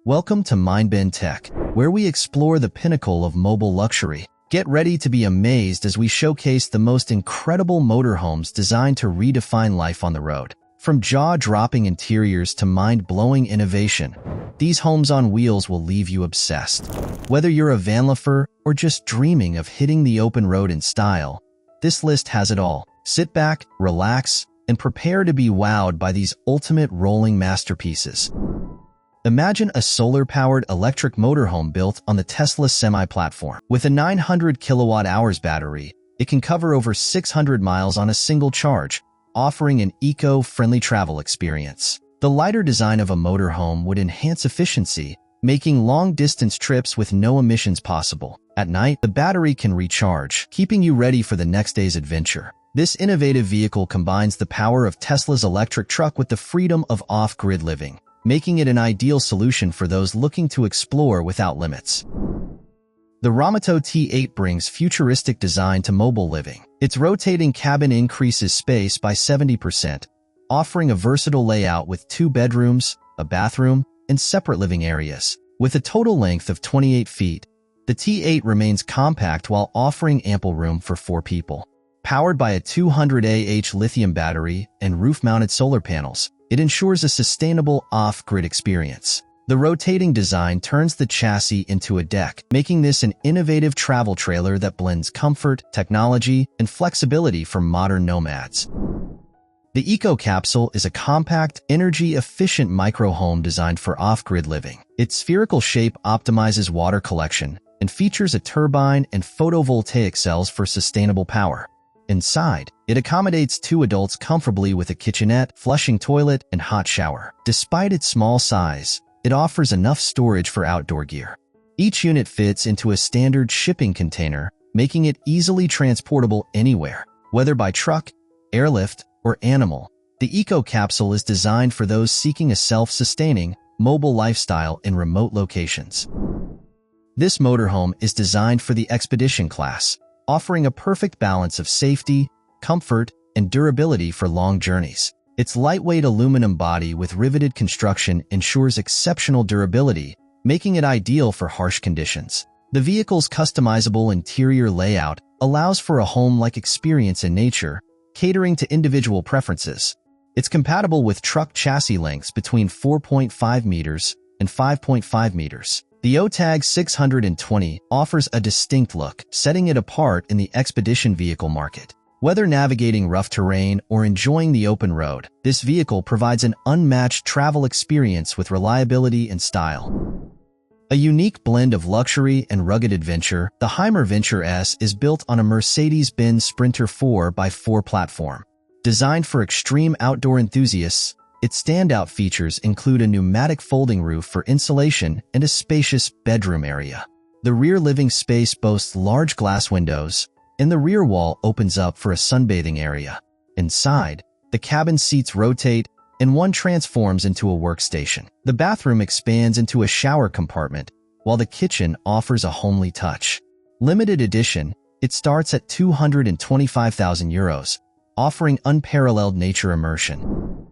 Welcome to MindBend Tech, where we explore the pinnacle of mobile luxury. Get ready to be amazed as we showcase the most incredible motorhomes designed to redefine life on the road. From jaw-dropping interiors to mind-blowing innovation, these homes on wheels will leave you obsessed. Whether you're a vanlifer or just dreaming of hitting the open road in style, this list has it all. Sit back, relax, and prepare to be wowed by these ultimate rolling masterpieces. Imagine a solar-powered electric motorhome built on the Tesla Semi platform. With a 900 kilowatt-hours battery, it can cover over 600 miles on a single charge, offering an eco-friendly travel experience. The lighter design of a motorhome would enhance efficiency, making long-distance trips with no emissions possible. At night, the battery can recharge, keeping you ready for the next day's adventure. This innovative vehicle combines the power of Tesla's electric truck with the freedom of off-grid living, making it an ideal solution for those looking to explore without limits. The ROMOTOW T8 brings futuristic design to mobile living. Its rotating cabin increases space by 70%, offering a versatile layout with 2 bedrooms, a bathroom, and separate living areas. With a total length of 28 feet, the T8 remains compact while offering ample room for 4 people. Powered by a 200 Ah lithium battery and roof-mounted solar panels, it ensures a sustainable off-grid experience. The rotating design turns the chassis into a deck, making this an innovative travel trailer that blends comfort, technology, and flexibility for modern nomads. The EcoCapsule is a compact, energy-efficient micro-home designed for off-grid living. Its spherical shape optimizes water collection and features a turbine and photovoltaic cells for sustainable power. Inside, it accommodates 2 adults comfortably with a kitchenette, flushing toilet, and hot shower. Despite its small size, it offers enough storage for outdoor gear. Each unit fits into a standard shipping container, making it easily transportable anywhere. Whether by truck, airlift, or animal, the EcoCapsule is designed for those seeking a self-sustaining, mobile lifestyle in remote locations. This motorhome is designed for the expedition class, offering a perfect balance of safety, comfort, and durability for long journeys. Its lightweight aluminum body with riveted construction ensures exceptional durability, making it ideal for harsh conditions. The vehicle's customizable interior layout allows for a home-like experience in nature, catering to individual preferences. It's compatible with truck chassis lengths between 4.5 meters and 5.5 meters. The OTAG 620 offers a distinct look, setting it apart in the expedition vehicle market. Whether navigating rough terrain or enjoying the open road, this vehicle provides an unmatched travel experience with reliability and style. A unique blend of luxury and rugged adventure, the HYMER Venture S is built on a Mercedes-Benz Sprinter 4x4 platform. Designed for extreme outdoor enthusiasts, its standout features include a pneumatic folding roof for insulation and a spacious bedroom area. The rear living space boasts large glass windows, and the rear wall opens up for a sunbathing area. Inside, the cabin seats rotate, and one transforms into a workstation. The bathroom expands into a shower compartment, while the kitchen offers a homely touch. Limited edition, it starts at €225,000, offering unparalleled nature immersion.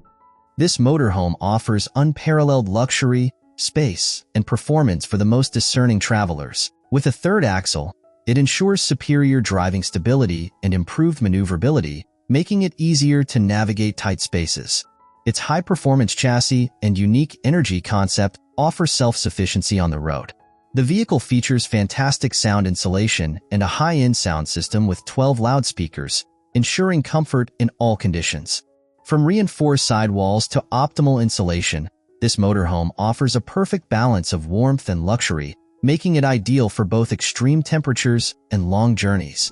This motorhome offers unparalleled luxury, space, and performance for the most discerning travelers. With a 3rd axle, it ensures superior driving stability and improved maneuverability, making it easier to navigate tight spaces. Its high-performance chassis and unique energy concept offer self-sufficiency on the road. The vehicle features fantastic sound insulation and a high-end sound system with 12 loudspeakers, ensuring comfort in all conditions. From reinforced sidewalls to optimal insulation, this motorhome offers a perfect balance of warmth and luxury, making it ideal for both extreme temperatures and long journeys.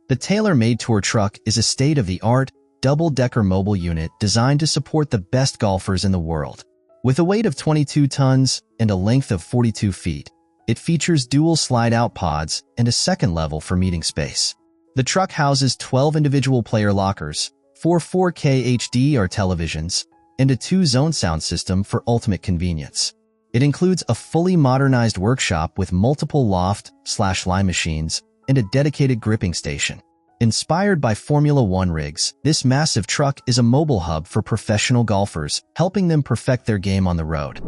The TAYLORMADE Tour Truck is a state-of-the-art, double-decker mobile unit designed to support the best golfers in the world. With a weight of 22 tons and a length of 42 feet, it features dual slide-out pods and a second level for meeting space. The truck houses 12 individual player lockers, 4 4K HDR televisions, and a 2-zone sound system for ultimate convenience. It includes a fully modernized workshop with multiple loft/line machines and a dedicated gripping station. Inspired by Formula One rigs, this massive truck is a mobile hub for professional golfers, helping them perfect their game on the road.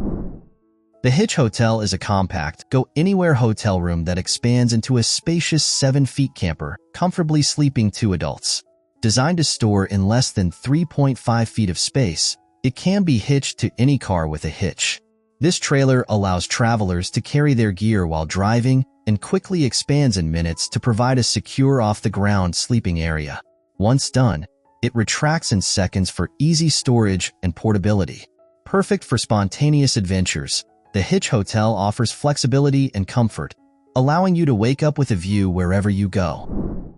The Hitch Hotel is a compact, go-anywhere hotel room that expands into a spacious 7-feet camper, comfortably sleeping 2 adults. Designed to store in less than 3.5 feet of space, it can be hitched to any car with a hitch. This trailer allows travelers to carry their gear while driving and quickly expands in minutes to provide a secure off-the-ground sleeping area. Once done, it retracts in seconds for easy storage and portability. Perfect for spontaneous adventures, the Hitch Hotel offers flexibility and comfort, allowing you to wake up with a view wherever you go.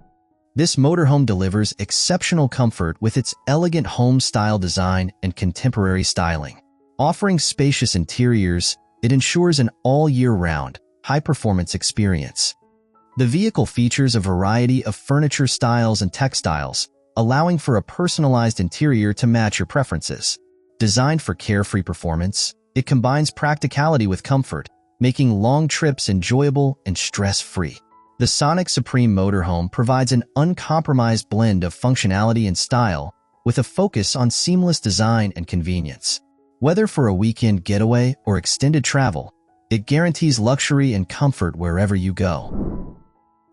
This motorhome delivers exceptional comfort with its elegant home-style design and contemporary styling. Offering spacious interiors, it ensures an all-year-round, high-performance experience. The vehicle features a variety of furniture styles and textiles, allowing for a personalized interior to match your preferences. Designed for carefree performance, it combines practicality with comfort, making long trips enjoyable and stress-free. The Sonic Supreme Motorhome provides an uncompromised blend of functionality and style, with a focus on seamless design and convenience. Whether for a weekend getaway or extended travel, it guarantees luxury and comfort wherever you go.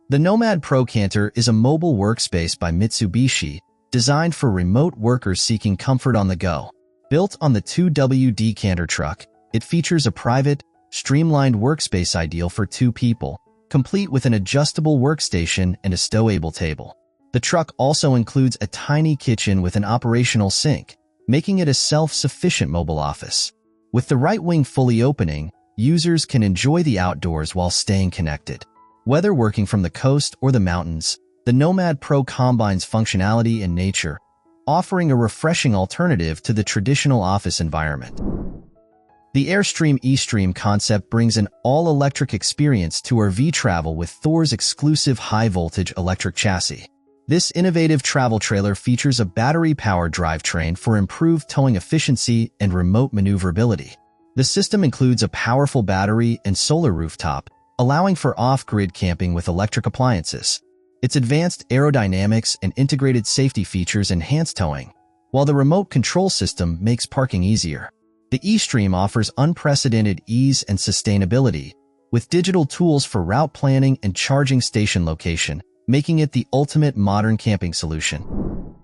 The NOMADPRO CANTER is a mobile workspace by Mitsubishi, designed for remote workers seeking comfort on the go. Built on the 2WD Canter truck, it features a private, streamlined workspace ideal for 2 people, complete with an adjustable workstation and a stowable table. The truck also includes a tiny kitchen with an operational sink, making it a self-sufficient mobile office. With the right wing fully opening, users can enjoy the outdoors while staying connected. Whether working from the coast or the mountains, the NOMADPRO combines functionality and nature, offering a refreshing alternative to the traditional office environment. The AIRSTREAM ESTREAM concept brings an all-electric experience to RV travel with Thor's exclusive high-voltage electric chassis. This innovative travel trailer features a battery-powered drivetrain for improved towing efficiency and remote maneuverability. The system includes a powerful battery and solar rooftop, allowing for off-grid camping with electric appliances. Its advanced aerodynamics and integrated safety features enhance towing, while the remote control system makes parking easier. The eStream offers unprecedented ease and sustainability, with digital tools for route planning and charging station location, making it the ultimate modern camping solution.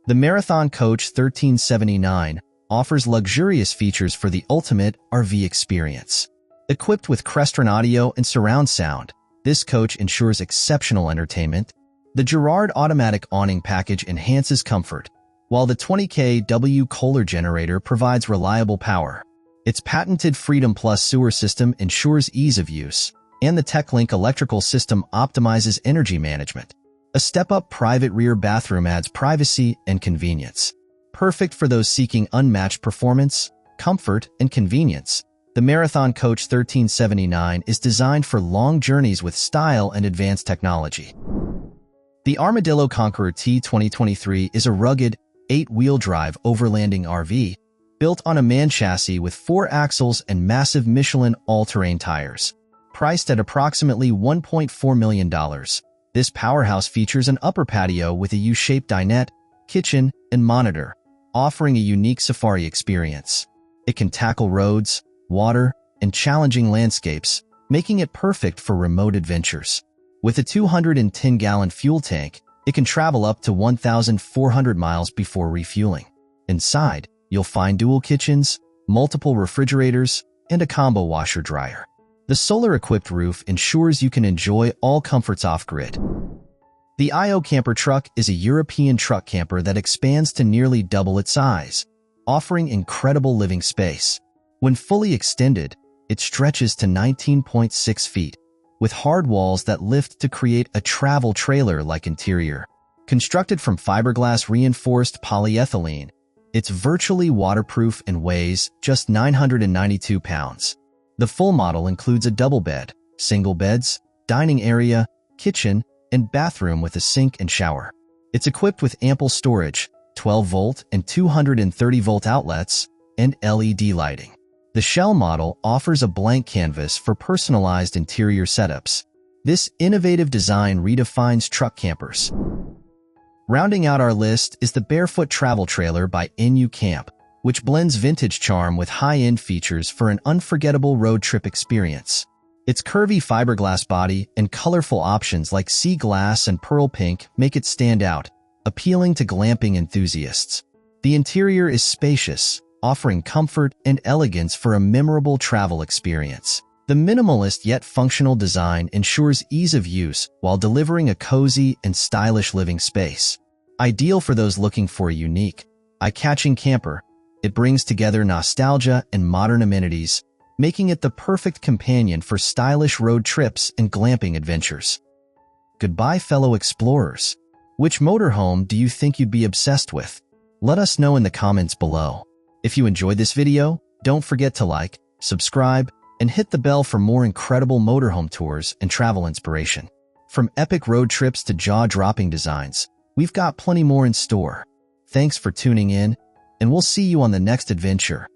The Marathon Coach 1379 offers luxurious features for the ultimate RV experience. Equipped with Crestron audio and surround sound, this coach ensures exceptional entertainment. The Girard automatic awning package enhances comfort, while the 20 kW Kohler generator provides reliable power. Its patented Freedom Plus sewer system ensures ease of use, and the TechLink electrical system optimizes energy management. A step-up private rear bathroom adds privacy and convenience. Perfect for those seeking unmatched performance, comfort, and convenience, the Marathon Coach 1379 is designed for long journeys with style and advanced technology. The Armadillo Conqueror T 2023 is a rugged, 8-wheel drive overlanding RV, built on a man chassis with 4 axles and massive Michelin all-terrain tires. Priced at approximately $1.4 million, this powerhouse features an upper patio with a U-shaped dinette, kitchen, and monitor, offering a unique safari experience. It can tackle roads, water, and challenging landscapes, making it perfect for remote adventures. With a 210-gallon fuel tank, it can travel up to 1,400 miles before refueling. Inside, you'll find dual kitchens, multiple refrigerators, and a combo washer-dryer. The solar-equipped roof ensures you can enjoy all comforts off-grid. The IOCAMPER truck is a European truck camper that expands to nearly double its size, offering incredible living space. When fully extended, it stretches to 19.6 feet, with hard walls that lift to create a travel trailer-like interior. Constructed from fiberglass-reinforced polyethylene, it's virtually waterproof and weighs just 992 pounds. The full model includes a double bed, single beds, dining area, kitchen, and bathroom with a sink and shower. It's equipped with ample storage, 12-volt and 230-volt outlets, and LED lighting. The shell model offers a blank canvas for personalized interior setups. This innovative design redefines truck campers. Rounding out our list is the Barefoot Travel Trailer by NU Camp, which blends vintage charm with high-end features for an unforgettable road trip experience. Its curvy fiberglass body and colorful options like sea glass and pearl pink make it stand out, appealing to glamping enthusiasts. The interior is spacious, offering comfort and elegance for a memorable travel experience. The minimalist yet functional design ensures ease of use while delivering a cozy and stylish living space. Ideal for those looking for a unique, eye-catching camper, it brings together nostalgia and modern amenities, making it the perfect companion for stylish road trips and glamping adventures. Goodbye, fellow explorers. Which motorhome do you think you'd be obsessed with? Let us know in the comments below. If you enjoyed this video, don't forget to like, subscribe, and hit the bell for more incredible motorhome tours and travel inspiration. From epic road trips to jaw-dropping designs, we've got plenty more in store. Thanks for tuning in, and we'll see you on the next adventure.